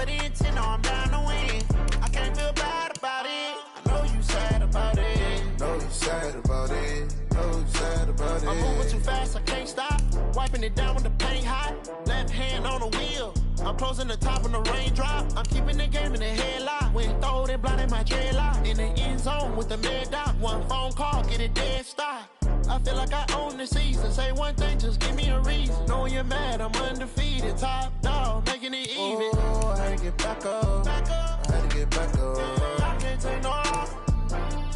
put in 10, no, I'm down to win. I can't feel bad about it. I know you sad about it. Know you sad about it. Know you sad about it. I'm moving too fast, I can't stop. Wiping it down with the paint hot. Left hand on the wheel. I'm closing the top when the raindrop. I'm keeping the game in the headlock. When throwed and blinded my dreadlock. In the end zone with the mad dot. One phone call, get it dead stop. I feel like I own the season. Say one thing, just give me a reason. Knowing you're mad, I'm undefeated. Top dog, making it even. Oh, I had to get back up. Back up. I had to get back up. I can't take no off.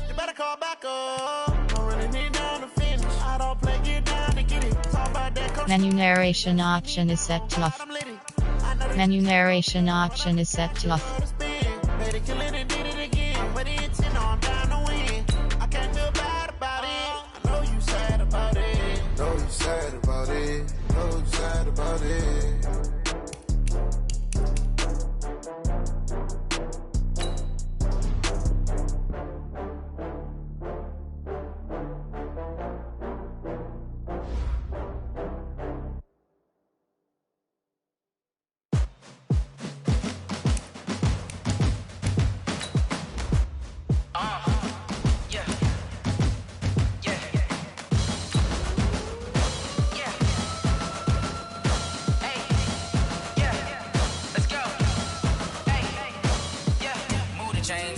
You better call back up. I'm running it down to finish. I don't play, get down to get it. Talk about that. Menu narration option is set to off. Menu narration option is set to off. Better kill it and did it again. But it's in, I'm down to win. I can't feel bad about it. I know you sad about it. Know you sad about it. Know you sad about it.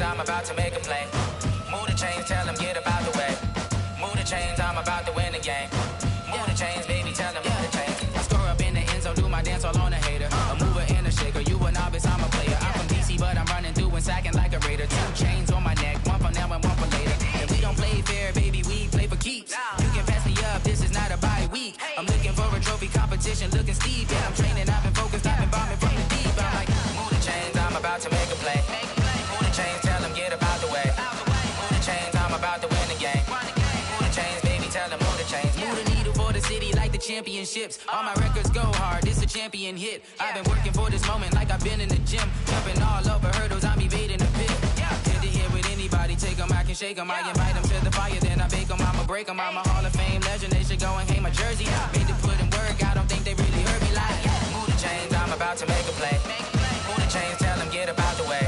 I'm about to make a play. Move the chains, tell them get about the way. Move the chains, I'm about to win the game. Move the chains, baby, tell them move the chains. I score up in the end zone, do my dance all on a hater. A mover and a shaker, you a novice, I'm a player. I'm from DC, but I'm running through and sacking like a raider. 2 chains on my neck, one for now and one for later. And we don't play fair, baby, we play for keeps. You can pass me up, this is not a bye week. I'm looking for a trophy competition, looking steep. Yeah, I'm training, I've been focused, I've been bombing from the deep. I'm like, move the chains, I'm about to make a play. Move the chains, tell them get about the way. Move the chains, I'm about to win the game. Move the chains, baby, tell them move the chains. Move the needle for the city like the championships. All my records go hard, this a champion hit. I've been working for this moment like I've been in the gym. Jumping all over hurdles, I'm evading the pit. Good to hear with anybody, take them, I can shake them. I invite them to the fire, then I bake them, I'ma break them. I'm a Hall of Fame legend, they should go and hang my jersey. Made to put in work, I don't think they really heard me like. Move the chains, I'm about to make a play. Move the chains, tell them get about the way.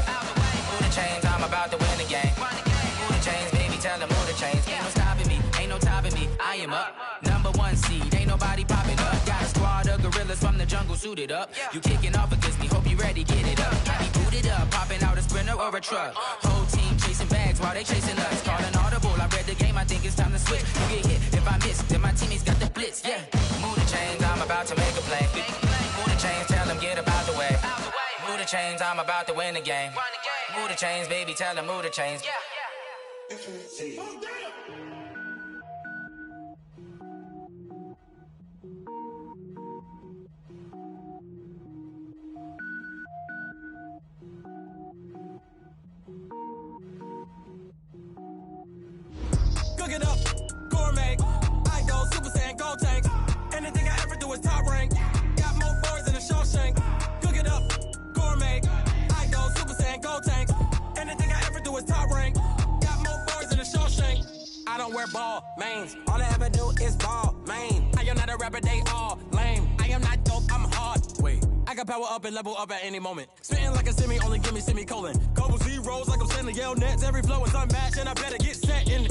Move the chains, I'm about to win the game. Move the chains, baby, tell them move the chains. Ain't no stopping me, ain't no topping me. I am up, #1 seed, ain't nobody popping up. Got a squad of gorillas from the jungle suited up. You kicking off against me, hope you ready, get it up. Got me booted up, popping out a Sprinter or a truck. Whole team chasing bags while they chasing us. Call an audible, I read the game, I think it's time to switch. You get hit, if I miss, then my teammates got the blitz, yeah. Move the chains, I'm about to make a play. Move the chains, tell them get about the way. Move the chains, I'm about to win the game. Move the chains, baby, tell them move the chains. Cook it up, gourmet. I go Super Saiyan, gold tank. Anything I ever do is top rank. Got more boards than a Shawshank. Cook it up, gourmet. I go Super Saiyan, gold tank. Anything I ever do is top rank. Got more boards than a Shawshank. I don't wear ball mains. All I ever do is ball main. I am not a rapper, they all lame. I am not dope, I'm hard. Wait, I got power up and level up at any moment. Spitting like a semi, only give me semicolon. Couple zeros like I'm sending yell nets. Every flow is unmatched and I better get set in.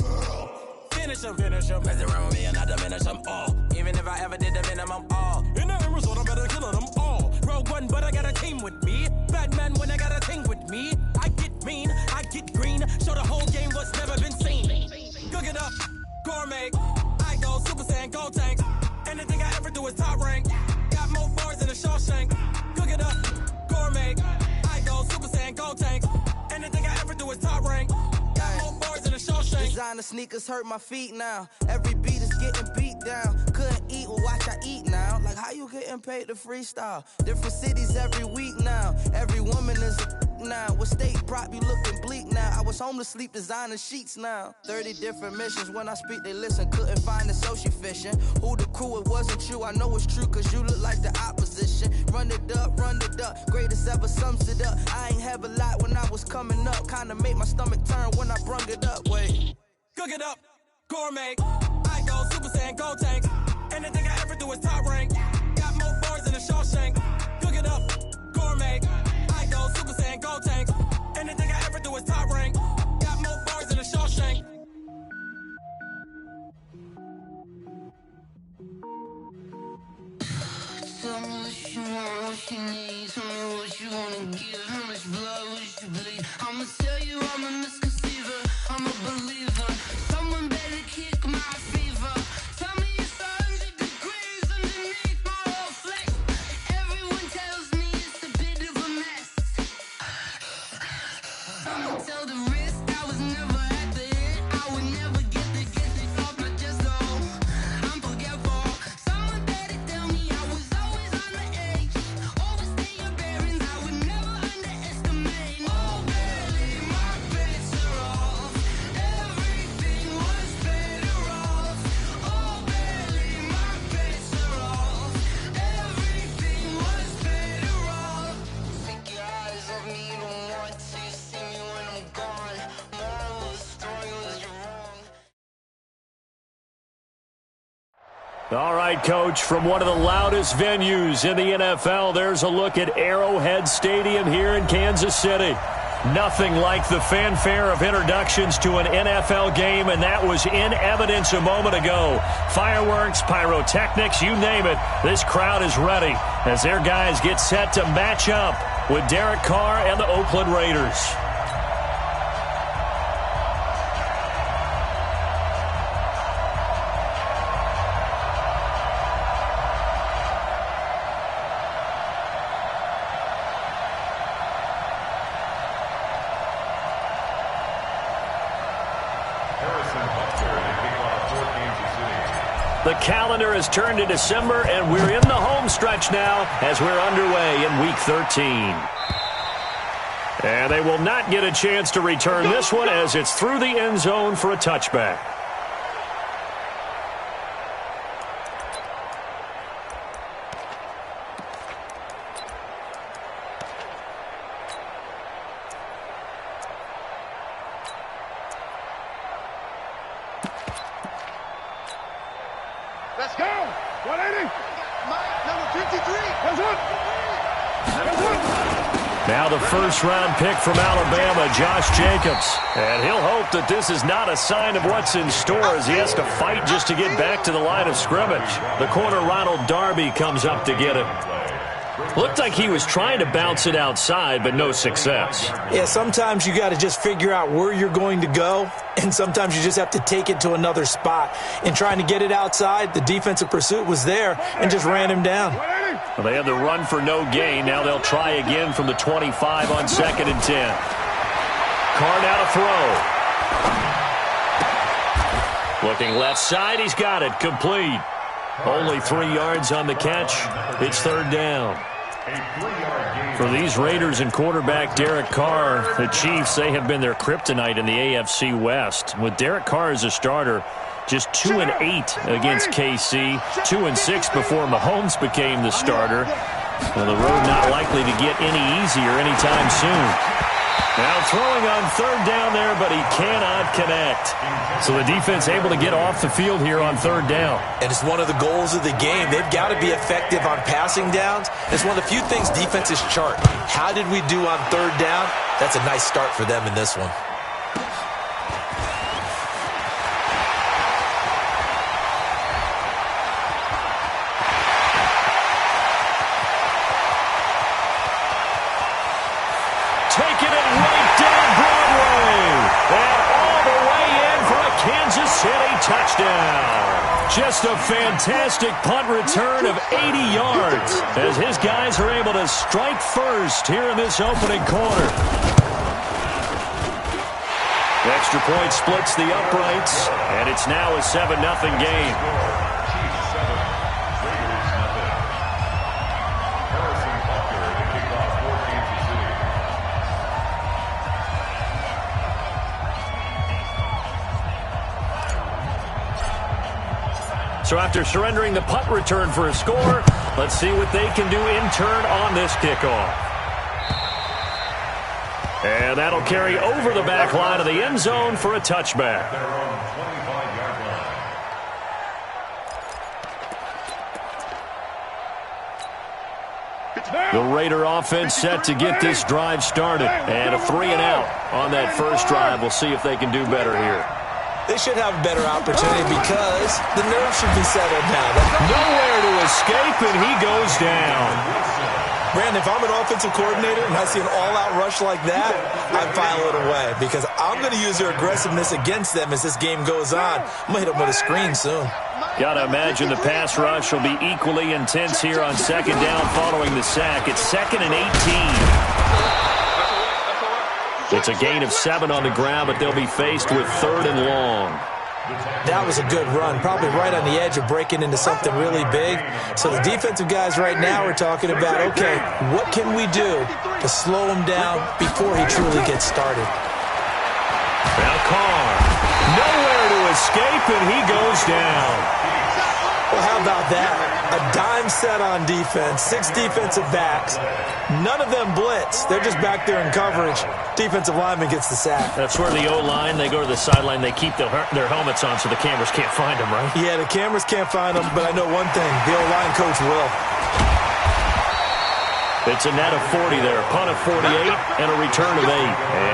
Finish them, mess around with me and I diminish them all. Even if I ever did the minimum all. In the end result, I better kill them all. Rogue One, but I got a team with me. Batman when I got a team with me. I get mean, I get green. Show the whole game what's never been seen. Cook it up, gourmet. I go Super Saiyan, gold tank. Anything I ever do is top rank. Got more bars than a Shawshank. Cook it up, gourmet. I go Super Saiyan, gold tank. Anything I ever do is top rank. Got more bars than a Shawshank. Designer sneakers hurt my feet now. Every beat is getting beat down. Couldn't eat, well watch I eat now. Like how you getting paid to freestyle? Different cities every week now. Every woman is a now. What state prop you looking bleak now? I was homeless, sleep designer sheets now. 30 different missions. When I speak they listen. Couldn't find the social fishing. Who the crew, it wasn't you. I know it's true cause you look like the opposition. Run it up, greatest ever sums it up. I ain't have a lot when I was coming up. Kinda made my stomach turn when I brung it up. Wait. Cook it up, gourmet. I go Super Saiyan, gold tank. Anything I ever do is top rank. Got more bars than a Shawshank. Cook it up, gourmet. I go all she needs. Tell me what you wanna give. How much blood would you bleed? I'ma tell you I'm a misconceiver. I'm a believer. Someone better kick my fever. Tell me it's 100 degrees underneath my whole flesh. Everyone tells me it's a bit of a mess. I'ma tell the risk I was never at the end. I would never get this off my chest though. I'm forgetful. Someone better tell me I was always on the edge. Overstay your bearings, I would never underestimate. Oh barely, my bets are off. Everything was better off. Oh barely, my bets are off. Everything was better off. Take your eyes off me, don't want to see me when I'm gone. Moral of the story was you're wrong. All right, Coach, from one of the loudest venues in the NFL, there's a look at Arrowhead Stadium here in Kansas City. Nothing like the fanfare of introductions to an NFL game, and that was in evidence a moment ago. Fireworks, pyrotechnics, you name it. This crowd is ready as their guys get set to match up with Derek Carr and the Oakland Raiders. The calendar has turned to December, and we're in the home stretch now as we're underway in Week 13. And they will not get a chance to return this one as it's through the end zone for a touchback. Let's go! 180! Mike, number 53! That's it! Now the first-round pick from Alabama, Josh Jacobs. And he'll hope that this is not a sign of what's in store as he has to fight just to get back to the line of scrimmage. The corner, Ronald Darby, comes up to get it. Looked like he was trying to bounce it outside, but no success. Yeah, sometimes you got to just figure out where you're going to go, and sometimes you just have to take it to another spot. In trying to get it outside, the defensive pursuit was there and just ran him down. Well, they had the run for no gain. Now they'll try again from the 25 on 2nd and 10. Carr now to throw. Looking left side, he's got it. Complete. Only 3 yards on the catch. It's 3rd down. For these Raiders and quarterback Derek Carr, the Chiefs, they have been their kryptonite in the AFC West. With Derek Carr as a starter, just 2-8 against KC, 2-6 before Mahomes became the starter. Well, the road not likely to get any easier anytime soon. Now throwing on 3rd down there, but he cannot connect. So the defense able to get off the field here on 3rd down. And it's one of the goals of the game. They've got to be effective on passing downs. It's one of the few things defenses chart. How did we do on 3rd down? That's a nice start for them in this one. Taking it right down Broadway. And all the way in for a Kansas City touchdown. Just a fantastic punt return of 80 yards as his guys are able to strike first here in this opening quarter. The extra point splits the uprights, and it's now a 7-0 game. So after surrendering the punt return for a score, let's see what they can do in turn on this kickoff. And that'll carry over the back line of the end zone for a touchback. The Raider offense set to get this drive started. And a 3-and-out on that first drive. We'll see if they can do better here. They should have a better opportunity because the nerves should be settled now. Nowhere to escape, and he goes down. Brandon, if I'm an offensive coordinator and I see an all-out rush like that, I file it away because I'm going to use their aggressiveness against them as this game goes on. I'm going to hit them with a screen soon. Got to imagine the pass rush will be equally intense here on second down following the sack. It's 2nd and 18. It's a gain of 7 on the ground, but they'll be faced with 3rd and long. That was a good run, probably right on the edge of breaking into something really big. So the defensive guys right now are talking about, okay, what can we do to slow him down before he truly gets started? Now Carr, nowhere to escape, and he goes down. Well, how about that? A dime set on defense, 6 defensive backs. None of them blitz. They're just back there in coverage. Defensive lineman gets the sack. That's where the O-line, they go to the sideline, they keep their helmets on so the cameras can't find them, right? Yeah, the cameras can't find them, but I know one thing. The O-line coach will. It's a net of 40 there. Punt of 48 and a return of 8.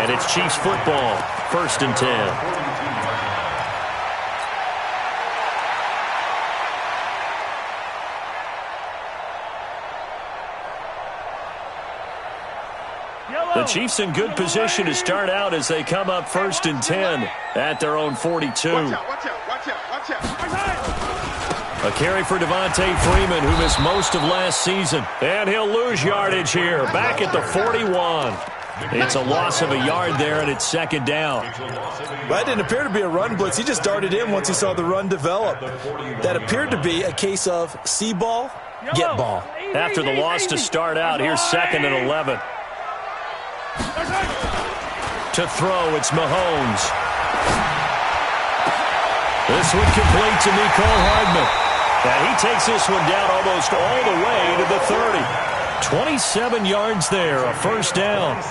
And it's Chiefs football. 1st and 10. The Chiefs in good position to start out as they come up 1st and 10 at their own 42. Watch out. A carry for Devontae Freeman, who missed most of last season. And he'll lose yardage here, back at the 41. It's a loss of a yard there, and it's 2nd down. That didn't appear to be a run blitz. He just darted in once he saw the run develop. That appeared to be a case of see ball, get ball. After the loss to start out, here's 2nd and 11. To throw, it's Mahomes. This one complete to Mecole Hardman. And he takes this one down almost all the way to the 30. 27 yards there, a 1st down.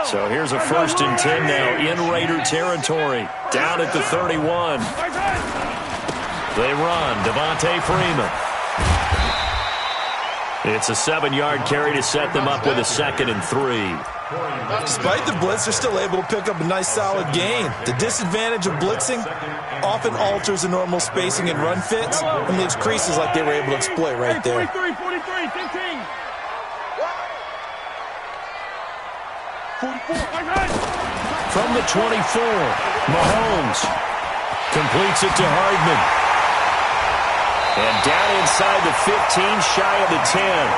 So here's a 1st and 10 now in Raider territory. Down at the 31. They run, Devontae Freeman. It's a 7-yard carry to set them up with a 2nd and 3. Despite the blitz, they're still able to pick up a nice solid gain. The disadvantage of blitzing often alters the normal spacing and run fits and leaves creases like they were able to exploit right there. 43, 15. 44. From the 24, Mahomes completes it to Hardman. And down inside the 15, shy of the 10.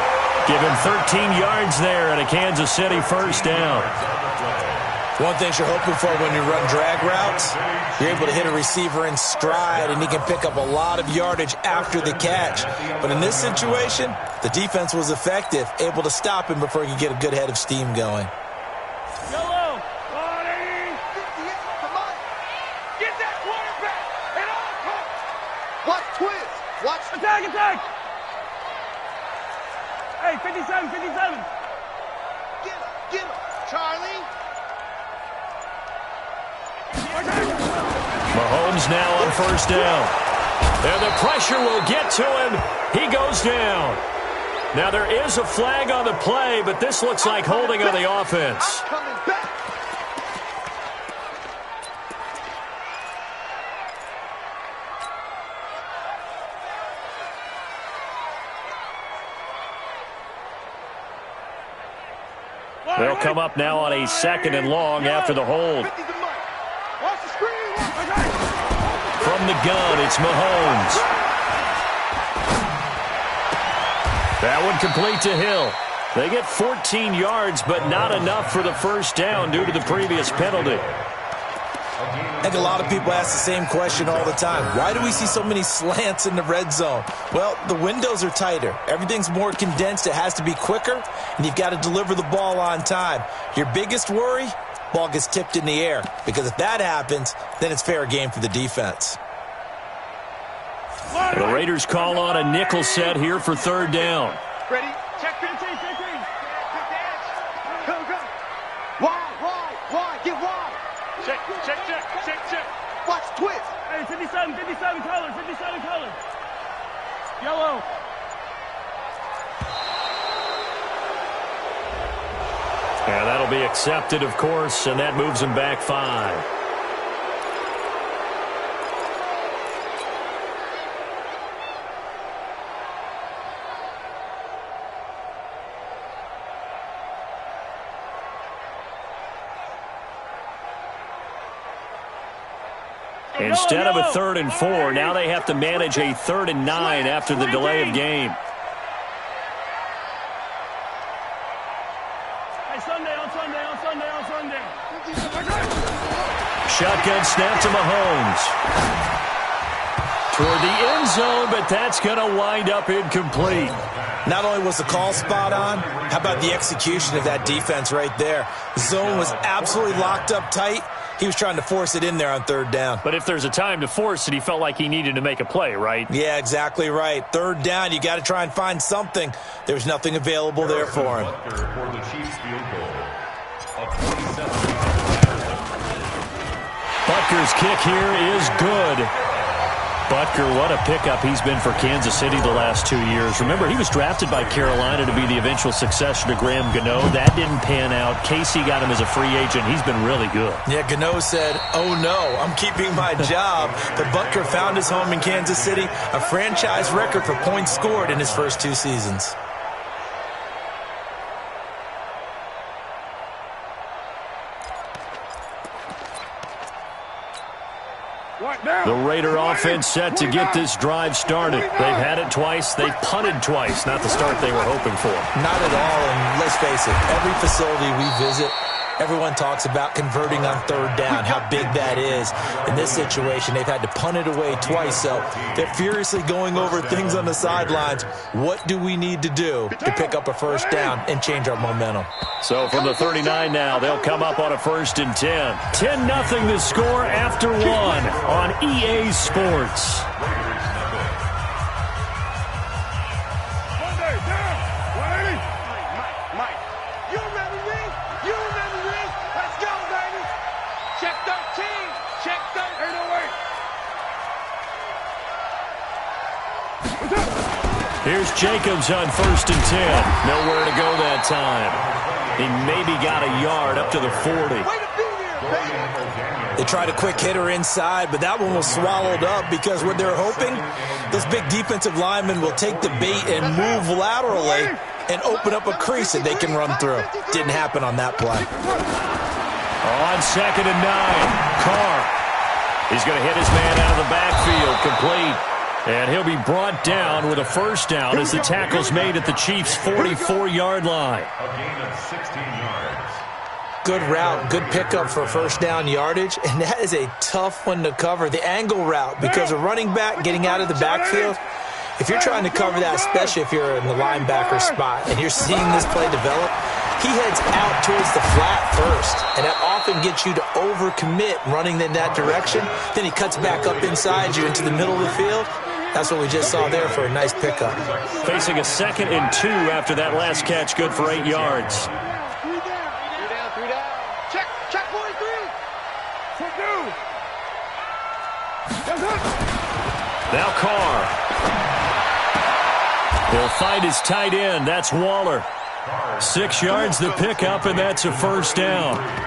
Give him 13 yards there and a Kansas City 1st down. One thing you're hoping for when you run drag routes, you're able to hit a receiver in stride and he can pick up a lot of yardage after the catch. But in this situation, the defense was effective, able to stop him before he could get a good head of steam going. Yellow. 40. Come on. Get that quarterback. And all come. Watch twist. Watch. Attack. Hey, 57. Get him. Charlie. Mahomes now on 1st down. And the pressure will get to him. He goes down. Now there is a flag on the play, but this looks like holding on the offense. They'll come up now on a 2nd and long after the hold. From the gun, it's Mahomes. That one complete to Hill. They get 14 yards, but not enough for the 1st down due to the previous penalty. I think a lot of people ask the same question all the time. Why do we see so many slants in the red zone? Well, the windows are tighter. Everything's more condensed. It has to be quicker, and you've got to deliver the ball on time. Your biggest worry? Ball gets tipped in the air, because if that happens, then it's fair game for the defense. The Raiders call on a nickel set here for 3rd down. Ready? Check 15. Go. Wide. Get wide. Check. Watch twist. Hey, 57 color. Yellow. And that'll be accepted, of course, and that moves him back 5. Instead of a 3rd and 4, now they have to manage a 3rd and 9 after the delay of game. Shotgun snap to Mahomes. Toward the end zone, but that's going to wind up incomplete. Not only was the call spot on, how about the execution of that defense right there? The zone was absolutely locked up tight. He was trying to force it in there on 3rd down. But if there's a time to force it, he felt like he needed to make a play, right? Yeah, exactly right. 3rd down, you got to try and find something. There's nothing available there for him. Butker's kick here is good. Butker, what a pickup he's been for Kansas City the last 2 years. Remember, he was drafted by Carolina to be the eventual successor to Graham Gano. That didn't pan out. Casey got him as a free agent. He's been really good. Yeah, Gano said, oh no, I'm keeping my job. But Butker found his home in Kansas City, a franchise record for points scored in his first 2 seasons. The Raider offense set to get this drive started. They've had it twice. They've punted twice. Not the start they were hoping for. Not at all, and let's face it, every facility we visit, everyone talks about converting on 3rd down, how big that is. In this situation, they've had to punt it away twice, so they're furiously going over things on the sidelines. What do we need to do to pick up a 1st down and change our momentum? So from the 39 now, they'll come up on a 1st and 10. 10-0 the score after 1 on EA Sports. Here's Jacobs on 1st and 10. Nowhere to go that time. He maybe got a yard up to the 40. They tried a quick hitter inside, but that one was swallowed up because what they're hoping, those big defensive linemen will take the bait and move laterally and open up a crease that they can run through. Didn't happen on that play. On 2nd and 9, Carr. He's going to hit his man out of the backfield, complete. And he'll be brought down with a 1st down as the tackle's made at the Chiefs' 44-yard line. A gain of 16 yards. Good route, good pickup for 1st down yardage, and that is a tough one to cover. The angle route, because a running back getting out of the backfield, if you're trying to cover that, especially if you're in the linebacker spot and you're seeing this play develop, he heads out towards the flat first, and that often gets you to overcommit running in that direction. Then he cuts back up inside you into the middle of the field. That's what we just saw there for a nice pickup. Facing a 2nd and 2 after that last catch, good for 8 yards. 3 down. Check 43. Now Carr. He'll find his tight end. That's Waller. 6 yards the pickup, and that's a 1st down.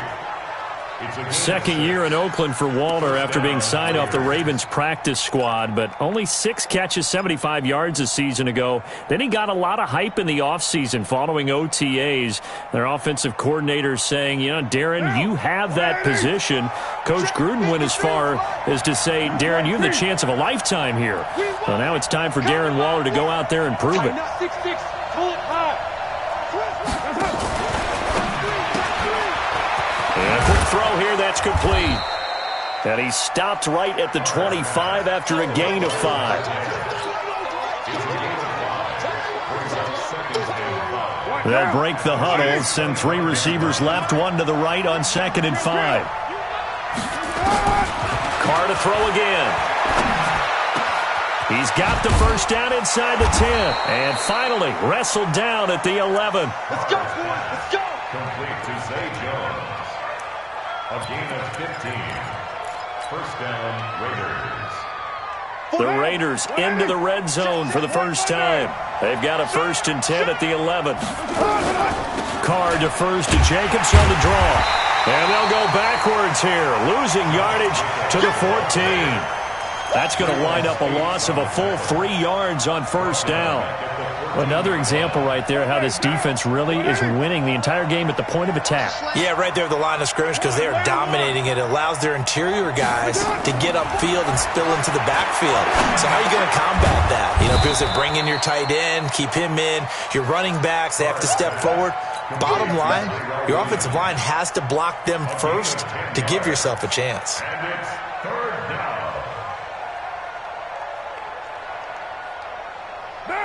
2nd year in Oakland for Waller after being signed off the Ravens practice squad, but only 6 catches, 75 yards a season ago. Then he got a lot of hype in the offseason following OTAs. Their offensive coordinator saying, you know, Darren, you have that position. Coach Gruden went as far as to say, Darren, you have the chance of a lifetime here. Well, now it's time for Darren Waller to go out there and prove it. And a quick throw here, that's complete. And he stopped right at the 25 after a gain of 5. They'll break the huddle, send 3 receivers left, 1 to the right on 2nd and 5. Carr to throw again. He's got the 1st down inside the 10. And finally wrestled down at the 11. Let's go, boys. Let's go. Complete to Zay Jones. A gain of 15. 1st down, Raiders. The Raiders into the red zone for the first time. They've got a 1st and 10 at the 11. Carr defers to Jacobs on the draw. And they'll go backwards here, losing yardage to the 14. That's going to wind up a loss of a full 3 yards on 1st down. Another example right there how this defense really is winning the entire game at the point of attack. Yeah, right there at the line of scrimmage because they are dominating it. It allows their interior guys to get upfield and spill into the backfield. So how are you going to combat that? You know, because they bring in your tight end, keep him in. Your running backs, they have to step forward. Bottom line, your offensive line has to block them first to give yourself a chance. And it's third down.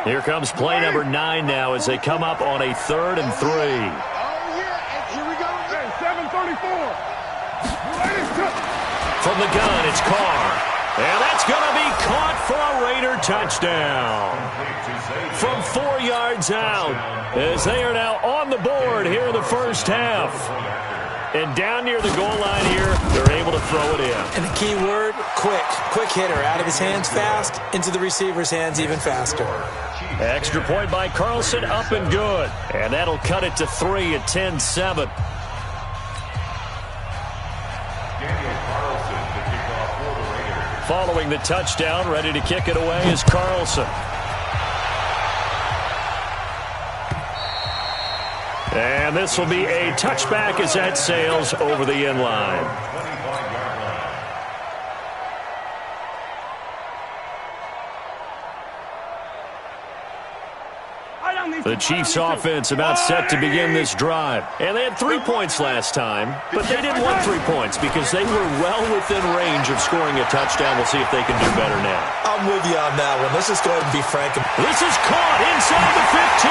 Here comes play number 9 now as they come up on a 3rd and 3. Oh, yeah, here we go. Hey, 7:34. From the gun, it's Carr. And that's going to be caught for a Raider touchdown. From 4 yards out as they are now on the board here in the first half. And down near the goal line here, they're able to throw it in. And the key word, quick. Quick hitter. Out of his hands fast, into the receiver's hands even faster. Extra point by Carlson, up and good. And that'll cut it to 3 at 10-7. Following the touchdown, ready to kick it away is Carlson. And this will be a touchback as that sails over the end line. The Chiefs offense about set to begin this drive. And they had 3 points last time, but they didn't want 3 points because they were well within range of scoring a touchdown. We'll see if they can do better now. I'm with you on that one. Let's just go ahead and be frank. This is caught inside the 15.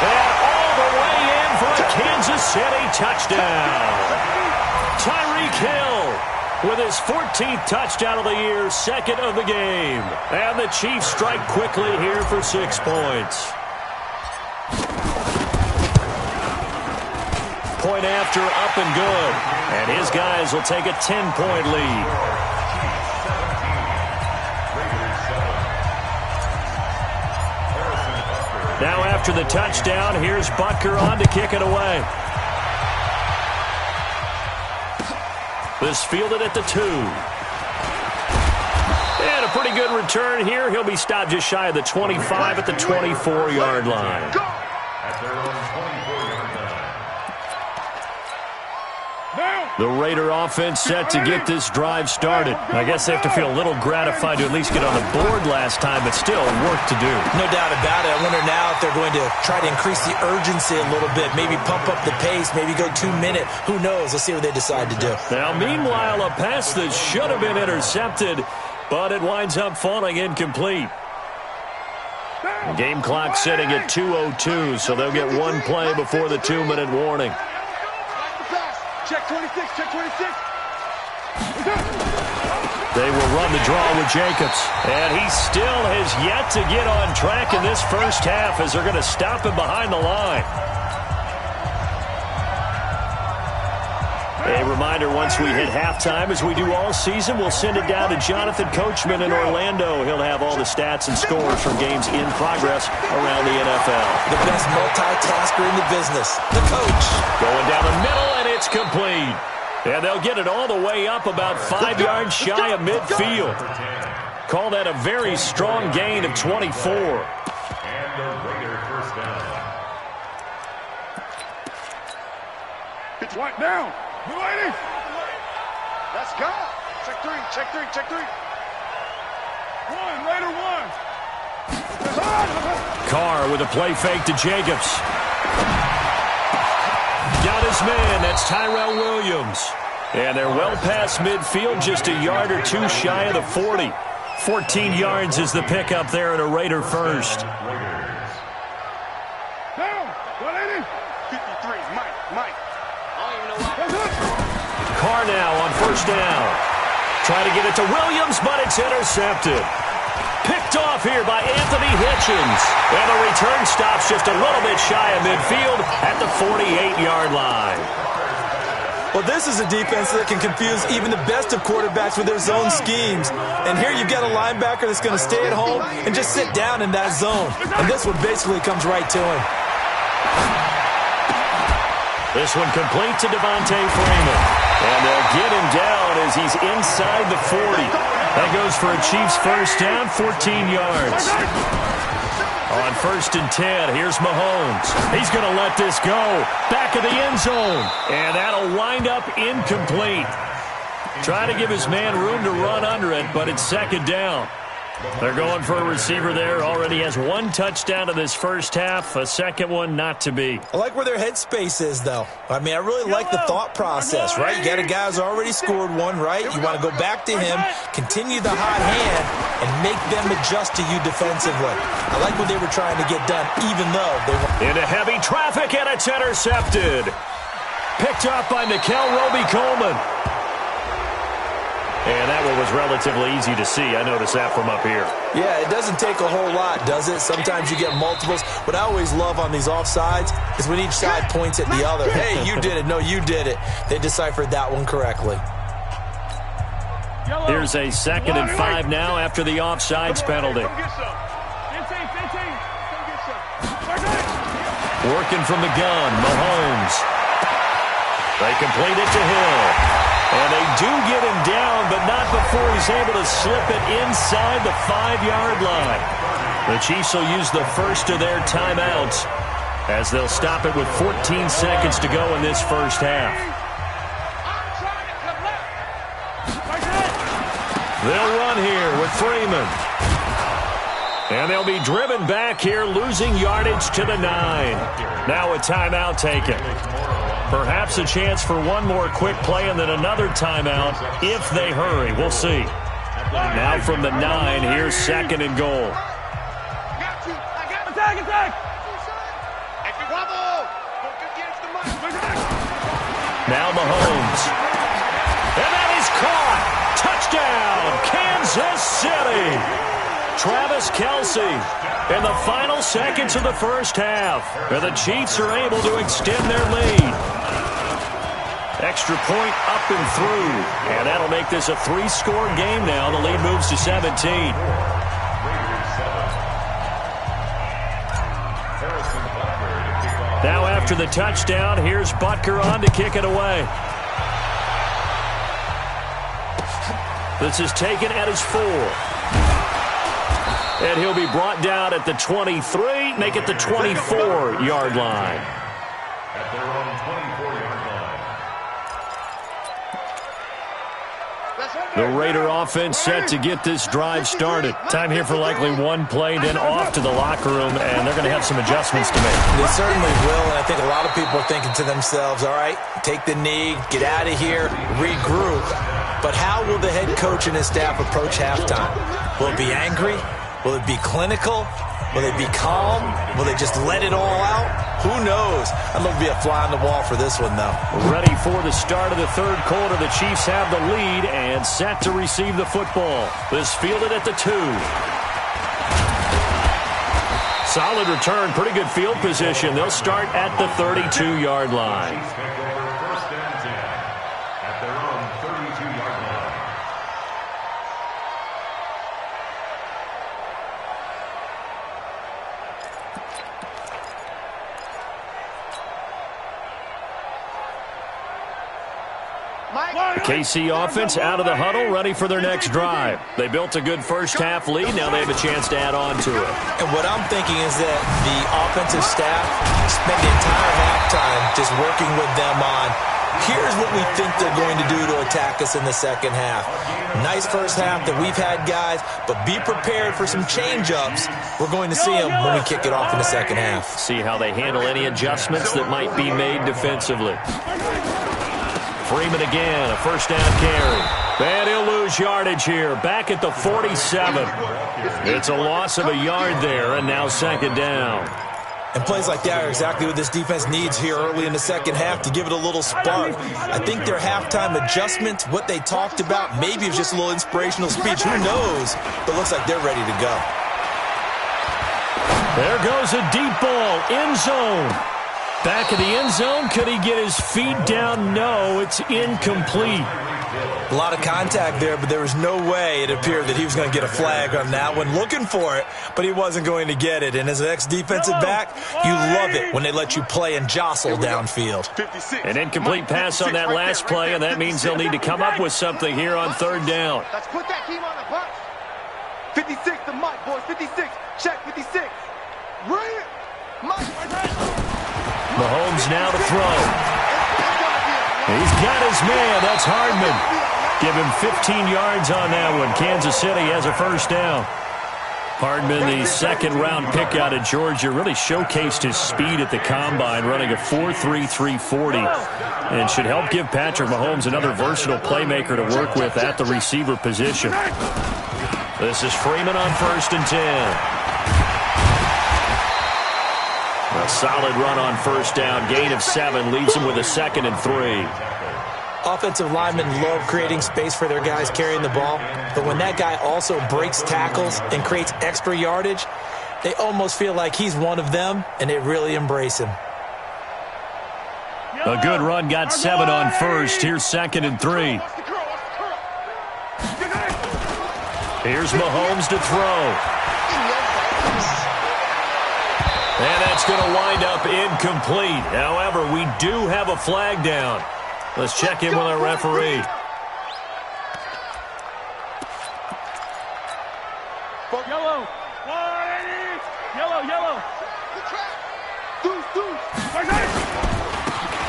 And all the way in for a Kansas City touchdown. Tyreek Hill with his 14th touchdown of the year, 2nd of the game. And the Chiefs strike quickly here for 6 points. Point after, up and good. And his guys will take a 10-point lead. Now after the touchdown, here's Butker on to kick it away. This fielded at the 2. And a pretty good return here. He'll be stopped just shy of the 25 at the 24-yard line. At their own 24-yard line. The Raider offense set to get this drive started. I guess they have to feel a little gratified to at least get on the board last time, but still work to do. No doubt about it. I wonder now if they're going to try to increase the urgency a little bit, maybe pump up the pace, maybe go 2-minute. Who knows? Let's see what they decide to do. Now, meanwhile, a pass that should have been intercepted, but it winds up falling incomplete. Game clock sitting at 2:02, so they'll get one play before the 2-minute warning. Check 26, check 26. They will run the draw with Jacobs. And he still has yet to get on track in this first half as they're going to stop him behind the line. A reminder, once we hit halftime, as we do all season, we'll send it down to Jonathan Coachman in Orlando. He'll have all the stats and scores from games in progress around the NFL. The best multitasker in the business, the coach. Going down the middle, and it's complete. And they'll get it all the way up about 5 yards shy of midfield. Call that a very strong gain of 24. And the Raider first down. It's right down. New lady. Let's go. Check 3, check 3, check 3. Raider 1. Carr with a play fake to Jacobs. Got his man. That's Tyrell Williams. And they're well past midfield, just a yard or two shy of the 40. 14 yards is the pickup there at a Raider first. Down. 180. 53. Mike. Carr now on first down. Trying to get it to Williams, but it's intercepted. Picked off here by Anthony Hitchens. And the return stops just a little bit shy of midfield at the 48-yard line. Well, this is a defense that can confuse even the best of quarterbacks with their zone schemes. And here you've got a linebacker that's going to stay at home and just sit down in that zone. And this one basically comes right to him. This one complete to Devontae Freeman. And they'll get him down as he's inside the 40. That goes for a Chiefs first down, 14 yards. On 1st and 10, here's Mahomes. He's going to let this go. Back of the end zone. And that'll wind up incomplete. Trying to give his man room to run under it, but it's 2nd down. They're going for a receiver there. Already has 1 touchdown in this first half. A second one not to be. I like where their headspace is, though. I mean, I really like the thought process, right? You got a guy who's already scored one, right? You want to go back to him, continue the hot hand, and make them adjust to you defensively. I like what they were trying to get done, even though they were... Into heavy traffic, and it's intercepted. Picked up by Nickel Roby-Coleman. And that one was relatively easy to see. I noticed that from up here. Yeah, it doesn't take a whole lot, does it? Sometimes you get multiples. What I always love on these offsides is when each side points at the other. Hey, you did it. No, you did it. They deciphered that one correctly. Here's a 2nd and 5 now after the offsides penalty. Working from the gun, Mahomes. They complete it to Hill. And they do get him down, but not before he's able to slip it inside the 5-yard line. The Chiefs will use the first of their timeouts as they'll stop it with 14 seconds to go in this first half. They'll run here with Freeman. And they'll be driven back here, losing yardage to the 9. Now a timeout taken. Perhaps a chance for one more quick play and then another timeout if they hurry. We'll see. Now from the 9, here's 2nd and goal. Now Mahomes. And that is caught. Touchdown, Kansas City. Travis Kelce in the final seconds of the first half. And the Chiefs are able to extend their lead. Extra point up and through. And that'll make this a 3-score game now. The lead moves to 17. Now after the touchdown, here's Butker on to kick it away. This is taken at his 4. And he'll be brought down at the 23, make it the 24-yard line. At their own 24-yard line. The Raider offense set to get this drive started. Time here for likely one play, then off to the locker room, and they're going to have some adjustments to make. They certainly will, and I think a lot of people are thinking to themselves, all right, take the knee, get out of here, regroup. But how will the head coach and his staff approach halftime? Will it be angry? Will it be clinical? Will they be calm? Will they just let it all out? Who knows? I'd love to be a fly on the wall for this one, though. Ready for the start of the third quarter. The Chiefs have the lead and set to receive the football. This fielded at the 2. Solid return, pretty good field position. They'll start at the 32-yard line. First and 10 at their own 32-yard line. The KC offense out of the huddle, ready for their next drive. They built a good first-half lead. Now they have a chance to add on to it. And what I'm thinking is that the offensive staff spent the entire halftime just working with them on, here's what we think they're going to do to attack us in the second half. Nice first half that we've had, guys, but be prepared for some change-ups. We're going to see them when we kick it off in the second half. See how they handle any adjustments that might be made defensively. Freeman again, a first down carry. And he'll lose yardage here, back at the 47. It's a loss of a yard there, and now 2nd down. And plays like that are exactly what this defense needs here early in the second half to give it a little spark. I think their halftime adjustment, what they talked about, maybe it's just a little inspirational speech. Who knows? But it looks like they're ready to go. There goes a deep ball, end zone. Back of the end zone, could he get his feet down? No, it's incomplete. A lot of contact there, but there was no way it appeared that he was going to get a flag on that one. Looking for it, but he wasn't going to get it. And as an ex-defensive back, you love it when they let you play and jostle downfield. An incomplete pass on that last play, and that means they'll need to come up with something here on 3rd down. Let's put that team on the punch. 56, the mic, boys. 56. Check 56. Mahomes now to throw. He's got his man. That's Hardman. Give him 15 yards on that one. Kansas City has a first down. Hardman, the second-round pick out of Georgia, really showcased his speed at the combine, running a 4.3 340, and should help give Patrick Mahomes another versatile playmaker to work with at the receiver position. This is Freeman on 1st and 10. A solid run on first down. Gain of 7 leaves him with a 2nd and 3. Offensive linemen love creating space for their guys carrying the ball, but when that guy also breaks tackles and creates extra yardage, they almost feel like he's one of them, and they really embrace him. A good run, got 7 on first. Here's 2nd and 3. Here's Mahomes to throw. And that's going to wind up incomplete. However, we do have a flag down. Let's check in with our referee. Yellow. 180. Yellow.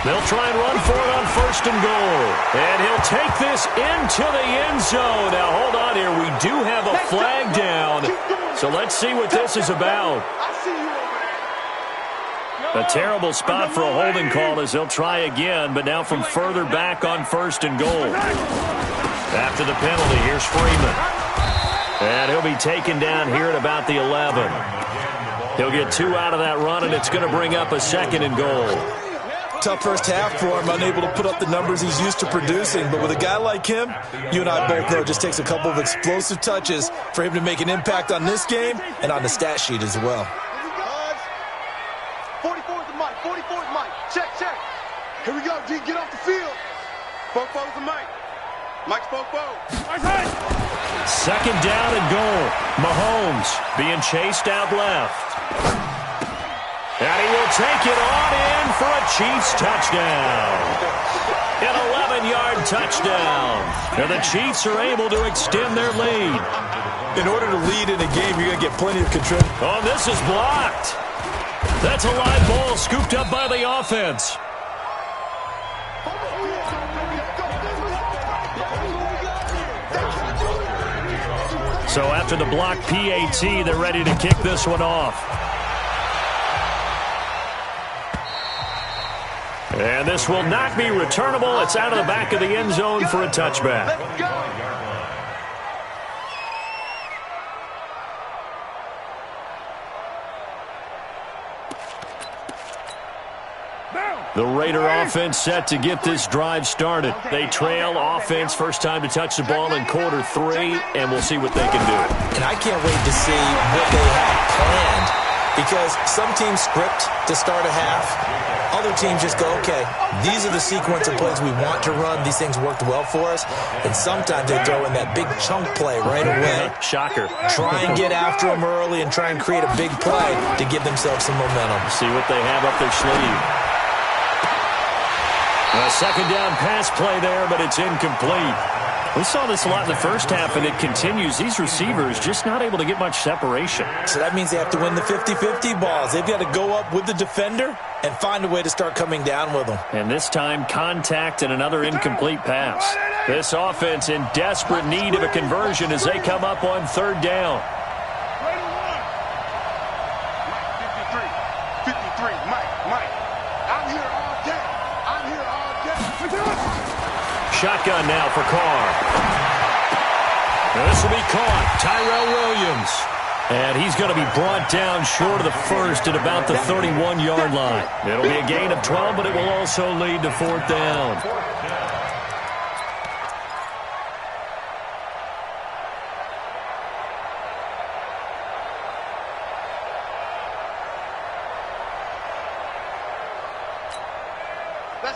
They'll try and run for it on 1st and goal. And he'll take this into the end zone. Now, hold on here. We do have a flag down. So let's see what this is about. A terrible spot for a holding call as they'll try again, but now from further back on 1st and goal. After the penalty, here's Freeman. And he'll be taken down here at about the 11. He'll get 2 out of that run, and it's going to bring up a 2nd and goal. Tough first half for him, unable to put up the numbers he's used to producing. But with a guy like him, you and I both know it just takes a couple of explosive touches for him to make an impact on this game and on the stat sheet as well. 44's the mic. 44's the mic. Check. Here we go, D. Get off the field. 44's the mic. Mike's 44. 2nd down and goal. Mahomes being chased out left. And he will take it on in for a Chiefs touchdown. An 11-yard touchdown. And the Chiefs are able to extend their lead. In order to lead in a game, you're going to get plenty of control. Oh, this is blocked. That's a live ball scooped up by the offense. So after the block PAT, they're ready to kick this one off. And this will not be returnable. It's out of the back of the end zone for a touchback. The Raider offense set to get this drive started. They trail offense first time to touch the ball in quarter 3, and we'll see what they can do. And I can't wait to see what they have planned, because some teams script to start a half. Other teams just go, okay, these are the sequence of plays we want to run. These things worked well for us. And sometimes they throw in that big chunk play right away. Shocker. Try and get after them early and try and create a big play to give themselves some momentum. See what they have up their sleeve. A 2nd down pass play there, but it's incomplete. We saw this a lot in the first half, and it continues. These receivers just not able to get much separation. So that means they have to win the 50-50 balls. They've got to go up with the defender and find a way to start coming down with them. And this time, contact and another incomplete pass. This offense in desperate need of a conversion as they come up on 3rd down. 53, Mike. I'm here all day. Shotgun now for Carr. This will be caught. Tyrell Williams. And he's going to be brought down short of the first at about the 31-yard line. It'll be a gain of 12, but it will also lead to 4th down.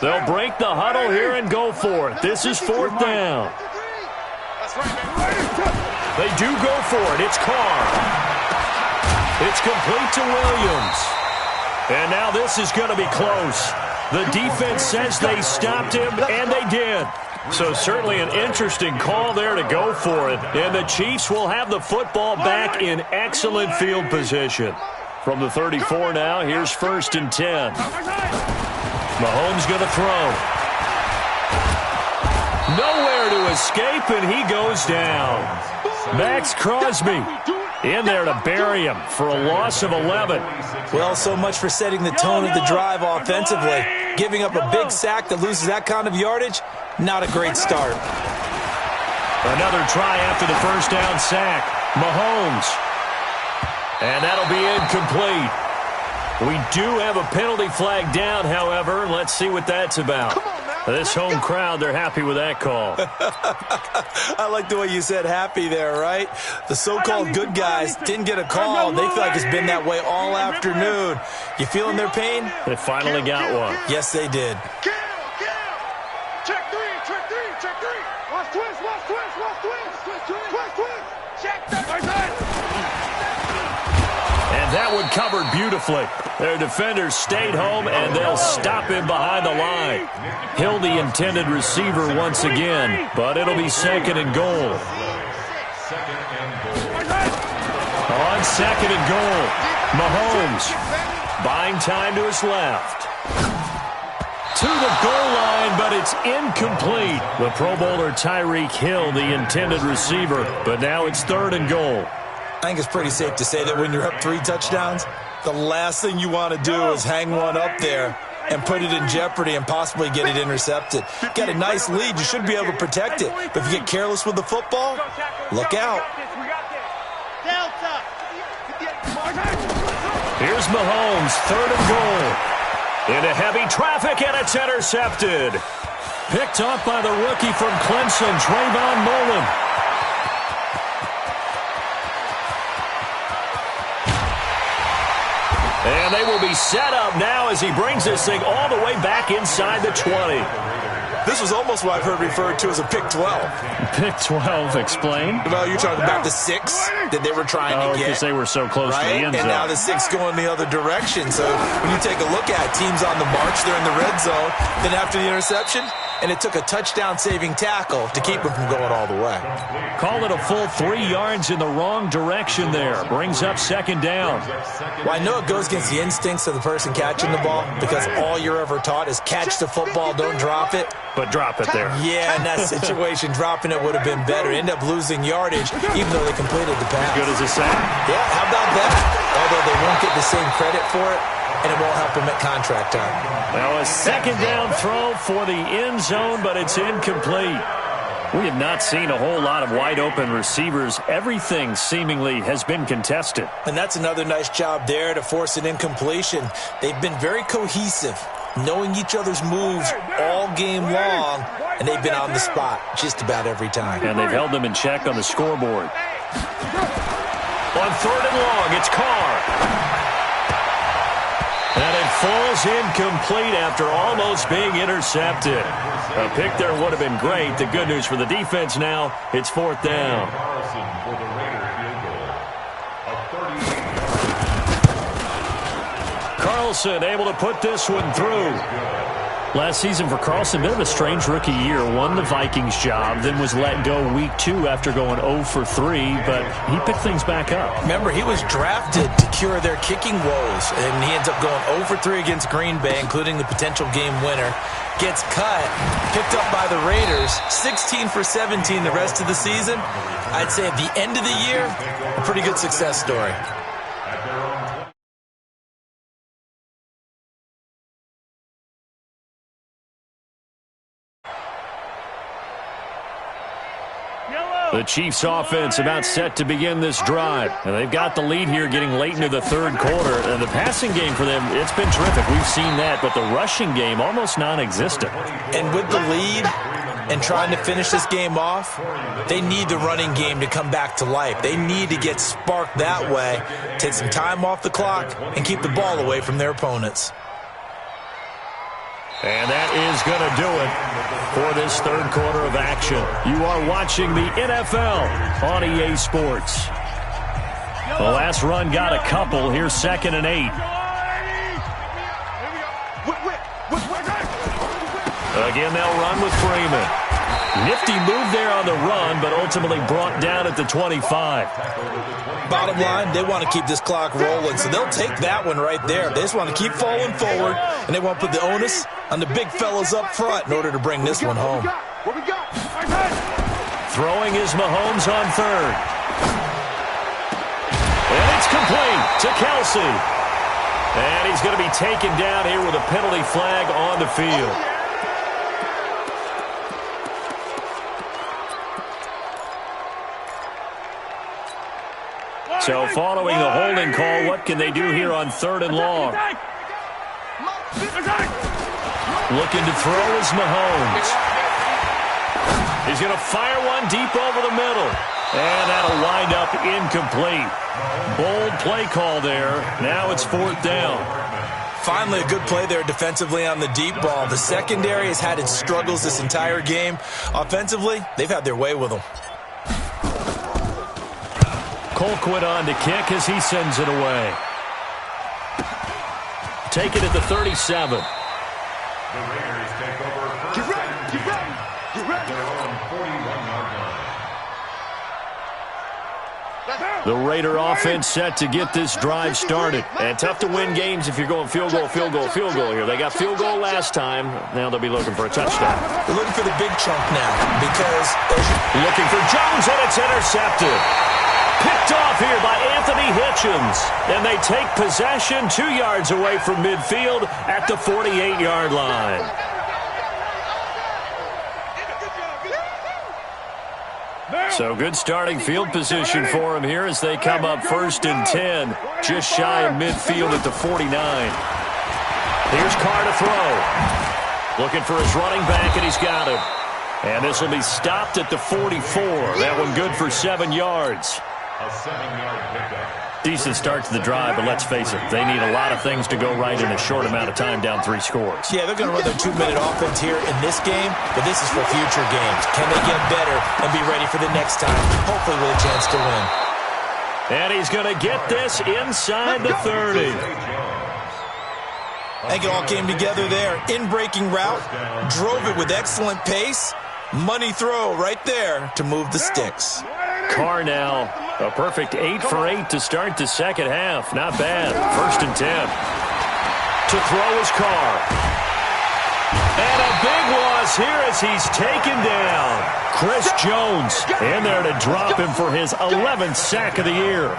They'll break the huddle here and go for it. This is 4th down. They do go for it. It's Carr. It's complete to Williams. And now this is going to be close. The defense says they stopped him, and they did. So certainly an interesting call there to go for it. And the Chiefs will have the football back in excellent field position. From the 34 now, here's 1st and 10. Mahomes going to throw. Nowhere to escape, and he goes down. Max Crosby in there to bury him for a loss of 11. Well, so much for setting the tone of the drive offensively. Giving up a big sack that loses that kind of yardage, not a great start. Another try after the first down sack. Mahomes. And that'll be incomplete. We do have a penalty flag down, however. Let's see what that's about. This home crowd, they're happy with that call. I like the way you said happy there, right? The so-called good guys didn't get a call. They feel like it's been that way all afternoon. You feeling their pain? They finally got one. Yes, they did. Check three. Watch twist. Check And that one covered beautifully. Their defenders stayed home, and they'll stop him behind the line. Hill, the intended receiver once again, but it'll be 2nd and goal. On 2nd and goal, Mahomes buying time to his left. To the goal line, but it's incomplete. The Pro Bowler Tyreek Hill, the intended receiver, but now it's 3rd and goal. I think it's pretty safe to say that when you're up 3 touchdowns, the last thing you want to do is hang one up there and put it in jeopardy and possibly get it intercepted. Got a nice lead. You should be able to protect it. But if you get careless with the football, look out. Here's Mahomes, 3rd and goal. Into heavy traffic, and it's intercepted. Picked off by the rookie from Clemson, Trayvon Mullen. And they will be set up now as he brings this thing all the way back inside the 20. This was almost what I've heard referred to as a pick 12. Pick 12, explain? Well, you're talking about the 6 that they were trying to get. Because they were so close to the end zone. And now the 6 going the other direction. So when you take a look at teams on the march, they're in the red zone. Then after the interception, and it took a touchdown-saving tackle to keep them from going all the way. Call it a full 3 yards in the wrong direction there. Brings up 2nd down. Well, I know it goes against the instincts of the person catching the ball because all you're ever taught is catch the football, don't drop it. But drop it there. Yeah, in that situation, dropping it would have been better. End up losing yardage, even though they completed the pass. As good as a sack. Yeah, how about that? Although they won't get the same credit for it, and it won't help them at contract time. Well, a 2nd down throw for the end zone, but it's incomplete. We have not seen a whole lot of wide-open receivers. Everything seemingly has been contested. And that's another nice job there to force an incompletion. They've been very cohesive, knowing each other's moves all game long, and they've been on the spot just about every time. And they've held them in check on the scoreboard. On 3rd and long, it's Carr. And it falls incomplete after almost being intercepted. A pick there would have been great. The good news for the defense now, it's 4th down. Carlson able to put this one through. Last season for Carlson, bit of a strange rookie year. Won the Vikings job, then was let go week 2 after going 0 for 3, but he picked things back up. Remember, he was drafted to cure their kicking woes, and he ends up going 0 for 3 against Green Bay, including the potential game winner. Gets cut, picked up by the Raiders, 16 for 17 the rest of the season. I'd say at the end of the year, a pretty good success story. The Chiefs offense about set to begin this drive. And they've got the lead here getting late into the 3rd quarter. And the passing game for them, it's been terrific. We've seen that, but the rushing game almost non-existent. And with the lead and trying to finish this game off, they need the running game to come back to life. They need to get sparked that way, take some time off the clock, and keep the ball away from their opponents. And that is going to do it for this 3rd quarter of action. You are watching the NFL on EA Sports. The last run got a couple. Here's 2nd and 8. Again, they'll run with Freeman. Nifty move there on the run, but ultimately brought down at the 25. bottom line, they want to keep this clock rolling, so they'll take that one right there. They just want to keep falling forward, and they want to put the onus on the big fellas up front in order to bring this one home. What we got? Throwing is Mahomes on third. And it's complete to Kelsey. And he's going to be taken down here with a penalty flag on the field. So following the holding call, what can they do here on third and long? Looking to throw is Mahomes. He's going to fire one deep over the middle. And that'll wind up incomplete. Bold play call there. Now it's fourth down. Finally a good play there defensively on the deep ball. The secondary has had its struggles this entire game. Offensively, they've had their way with them. Colquitt on to kick as he sends it away. Take it at the 37. The Raiders take over first. Get ready, get ready, get ready. Their own 41-yard line. The Raider offense set to get this drive started. And tough to win games if you're going field goal here. They got field goal last time. Now they'll be looking for a touchdown. They're looking for the big chunk now because... Looking for Jones, and it's intercepted. Picked off here by Anthony Hitchens. And they take possession 2 yards away from midfield at the 48-yard line. So good starting field position for him here as they come up first and 10. Just shy of midfield at the 49. Here's Carr to throw. Looking for his running back, and he's got him. And this will be stopped at the 44. That one good for 7 yards. A 7-yard pickup. Decent start to the drive, but let's face it, they need a lot of things to go right in a short amount of time down 3 scores. Yeah, they're going to run their 2-minute offense here in this game, but this is for future games. Can they get better and be ready for the next time, hopefully with a chance to win? And he's going to get this inside the 30. I think it all came together there. In-breaking route, drove it with excellent pace. Money throw right there to move the sticks. Carr now, a perfect 8 for 8 to start the second half. Not bad. First and 10. To throw is Carr. And a big loss here as he's taken down. Chris Jones in there to drop him for his 11th sack of the year.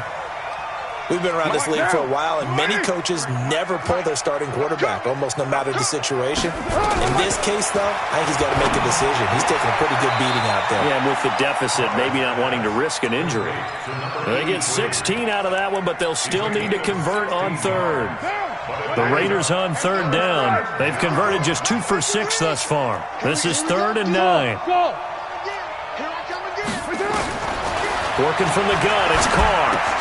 We've been around this league for a while, and many coaches never pull their starting quarterback, almost no matter the situation. In this case, though, I think he's got to make a decision. He's taking a pretty good beating out there. Yeah, and with the deficit, maybe not wanting to risk an injury. They get 16 out of that one, but they'll still need to convert on third. The Raiders on third down. They've converted just 2 for 6 thus far. This is 3rd and 9. Working from the gun, it's Carr.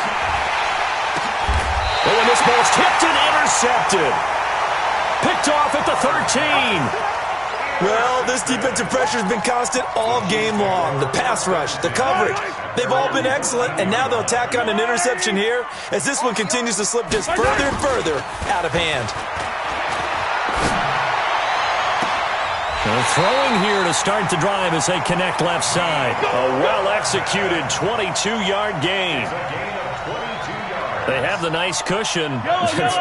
Oh, and this ball's tipped and intercepted. Picked off at the 13. Well, this defensive pressure has been constant all game long. The pass rush, the coverage, they've all been excellent, and now they'll tack on an interception here as this one continues to slip just further and further out of hand. They're throwing here to start the drive as they connect left side. A well-executed 22-yard gain. They have the nice cushion.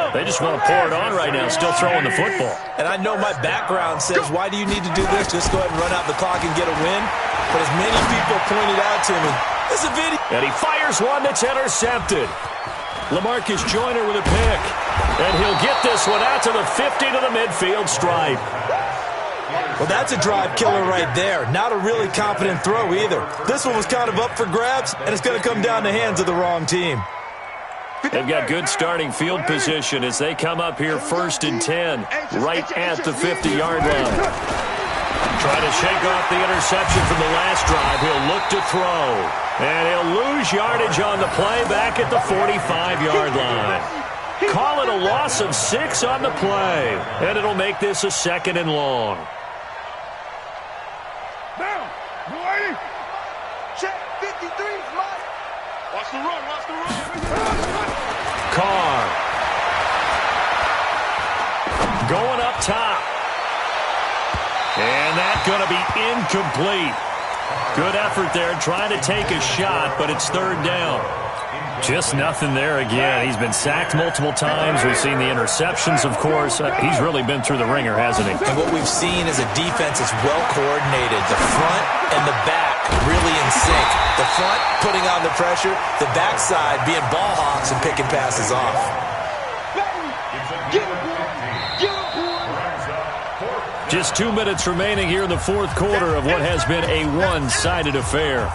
They just want to pour it on right now, still throwing the football. And I know my background says, why do you need to do this? Just go ahead and run out the clock and get a win. But as many people pointed out to me, it's a video. And he fires one that's intercepted. LaMarcus Joyner with a pick. And he'll get this one out to the 50 to the midfield stripe. Well, that's a drive killer right there. Not a really confident throw either. This one was kind of up for grabs, and it's going to come down the hands of the wrong team. They've got good starting field position as they come up here 1st and 10, right at the 50-yard line. Trying to shake off the interception from the last drive. He'll look to throw. And he'll lose yardage on the play back at the 45-yard line. Call it a loss of 6 on the play. And it'll make this a 2nd and long. Down, boy. Check 53, Mike. Watch the run, watch the run. Carr. Going up top. And that's going to be incomplete. Good effort there, trying to take a shot, but it's third down. Just nothing there again. He's been sacked multiple times. We've seen the interceptions, of course. He's really been through the ringer, hasn't he? And what we've seen is a defense that's well coordinated. The front and the back really in sync. The front putting on the pressure, the backside being ball hawks and picking passes off. Just 2 minutes remaining here in the fourth quarter of what has been a one-sided affair.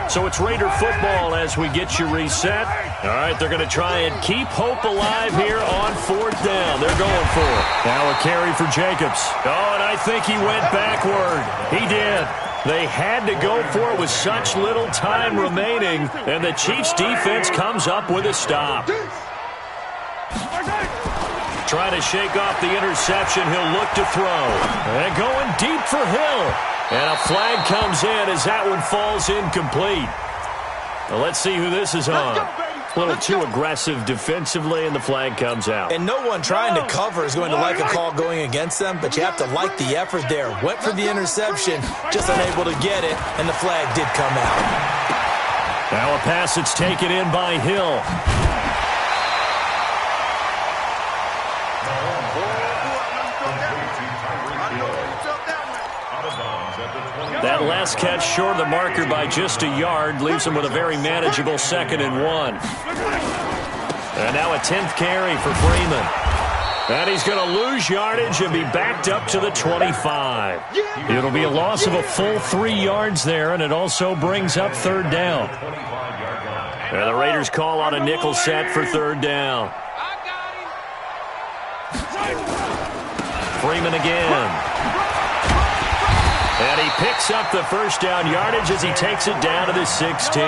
So it's Raider football as we get you reset. All right, they're going to try and keep hope alive here on fourth down. They're going for it. Now a carry for Jacobs. Oh, and I think he went backward. He did. They had to go for it with such little time remaining, and the Chiefs defense comes up with a stop. Trying to shake off the interception. He'll look to throw. And going deep for Hill. And a flag comes in as that one falls incomplete. Well, let's see who this is on. A little too aggressive defensively, and the flag comes out. And no one trying to cover is going to like a call going against them, but you have to like the effort there. Went for the interception, just unable to get it, and the flag did come out. Now a pass that's taken in by Hill. That last catch short of the marker by just a yard leaves him with a very manageable 2nd and 1. And now a 10th carry for Freeman. And he's going to lose yardage and be backed up to the 25. It'll be a loss of a full 3 yards there, and it also brings up third down. And the Raiders call on a nickel set for third down. Freeman again. And he picks up the first down yardage as he takes it down to the 16.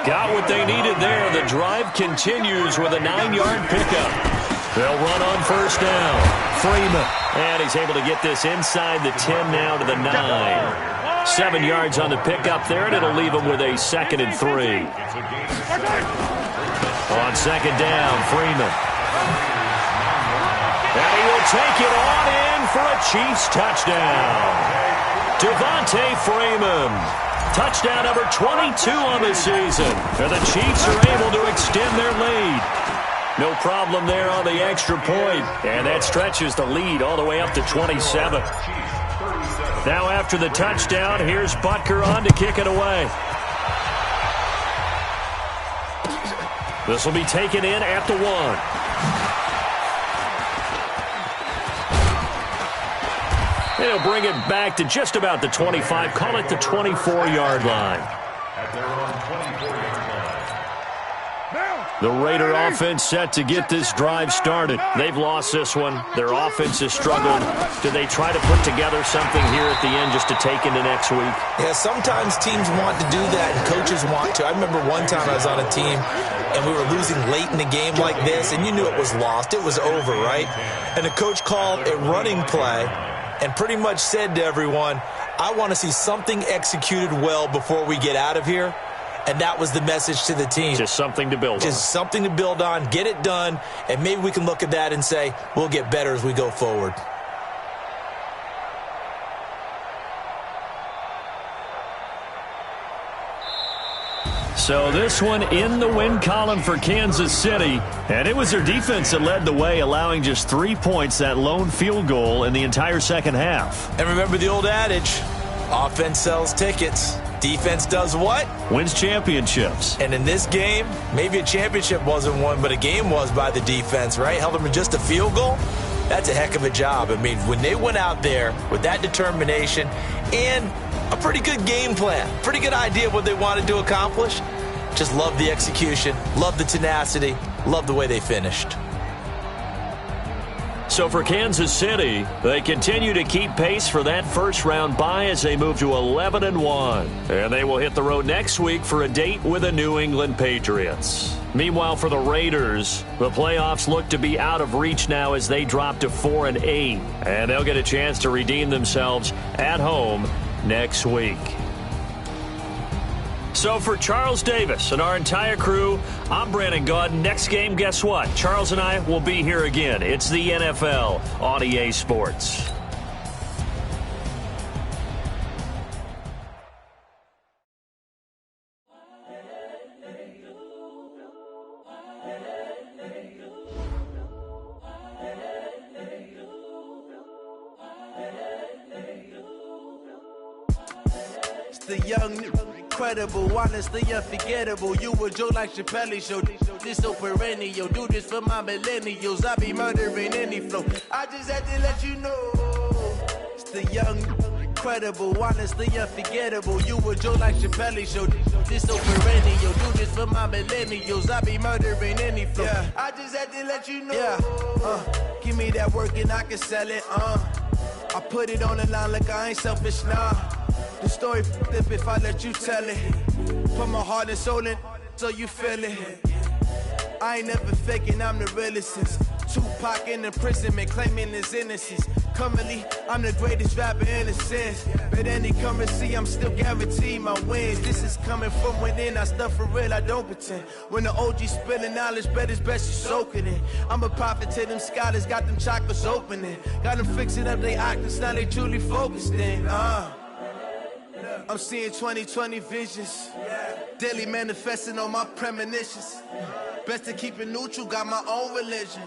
Got what they needed there. The drive continues with a 9-yard pickup. They'll run on first down. Freeman. And he's able to get this inside the 10 now to the 9. 7 yards on the pickup there, and it'll leave him with a 2nd and 3. On second down, Freeman. And he will take it on in for a Chiefs touchdown. Devontae Freeman. Touchdown number 22 on the season. And the Chiefs are able to extend their lead. No problem there on the extra point. And that stretches the lead all the way up to 27. Now after the touchdown, here's Butker on to kick it away. This will be taken in at the 1. And he'll bring it back to just about the 25. Call it the 24-yard line. The Raider offense set to get this drive started. They've lost this one. Their offense has struggled. Do they try to put together something here at the end just to take into next week? Yeah, sometimes teams want to do that and coaches want to. I remember one time I was on a team and we were losing late in the game like this, and you knew it was lost. It was over, right? And the coach called a running play and pretty much said to everyone, I want to see something executed well before we get out of here. And that was the message to the team. Just something to build on. Just something to build on, get it done, and maybe we can look at that and say, we'll get better as we go forward. So this one in the win column for Kansas City. And it was their defense that led the way, allowing just 3 points, that lone field goal in the entire second half. And remember the old adage, offense sells tickets. Defense does what? Wins championships. And in this game, maybe a championship wasn't won, but a game was by the defense, right? Held them to just a field goal. That's a heck of a job. I mean, when they went out there with that determination and a pretty good game plan, pretty good idea of what they wanted to accomplish, just love the execution, love the tenacity, love the way they finished. So for Kansas City, they continue to keep pace for that first-round bye as they move to 11-1. And they will hit the road next week for a date with the New England Patriots. Meanwhile, for the Raiders, the playoffs look to be out of reach now as they drop to 4-8. And they'll get a chance to redeem themselves at home next week. So for Charles Davis and our entire crew, I'm Brandon Gaudin. Next game, guess what? Charles and I will be here again. It's the NFL on EA Sports. The young, incredible, honestly unforgettable. You a Joe like Chappelle show. This so perennial. Do this for my millennials. I be murdering any flow. I just had to let you know. It's the young, incredible, honestly unforgettable. You a Joe like Chappelle show. This so perennial. Do this for my millennials. I be murdering any flow. Yeah. I just had to let you know. Yeah. Give me that work and I can sell it. I put it on the line like I ain't selfish, nah. The story flip if I let you tell it. Put my heart and soul in so you feel it. I ain't never faking, I'm the realest since Tupac in imprisonment, claiming his innocence. Currently, I'm the greatest rapper in a sense. But any currency, I'm still guaranteed my wins. This is coming from within, I stuff for real, I don't pretend. When the OG spilling knowledge, bet it's best you soak it in. I'm a prophet to them scholars, got them chakras opening. Got them fixing up they octaves, now they truly focused in. I'm seeing 2020 visions. Daily manifesting on my premonitions. Best to keep it neutral, got my own religion.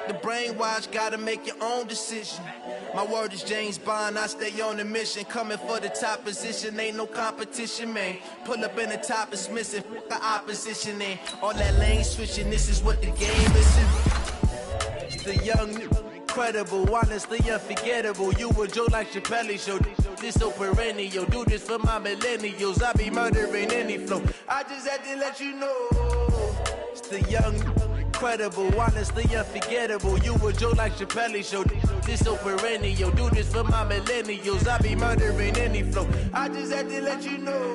The brainwash, gotta make your own decision. My word is James Bond, I stay on the mission. Coming for the top position, ain't no competition, man. Pull up in the top, it's missing, the opposition ain't. All that lane switching, this is what the game is in. The young, incredible, honestly unforgettable. You a Joe like Chappelle show. This so perennial. Do this for my millennials. I be murdering any flow. I just had to let you know. It's the young, incredible, honestly unforgettable. You a Joe like Chappelle show. This so perennial. Do this for my millennials. I be murdering any flow. I just had to let you know.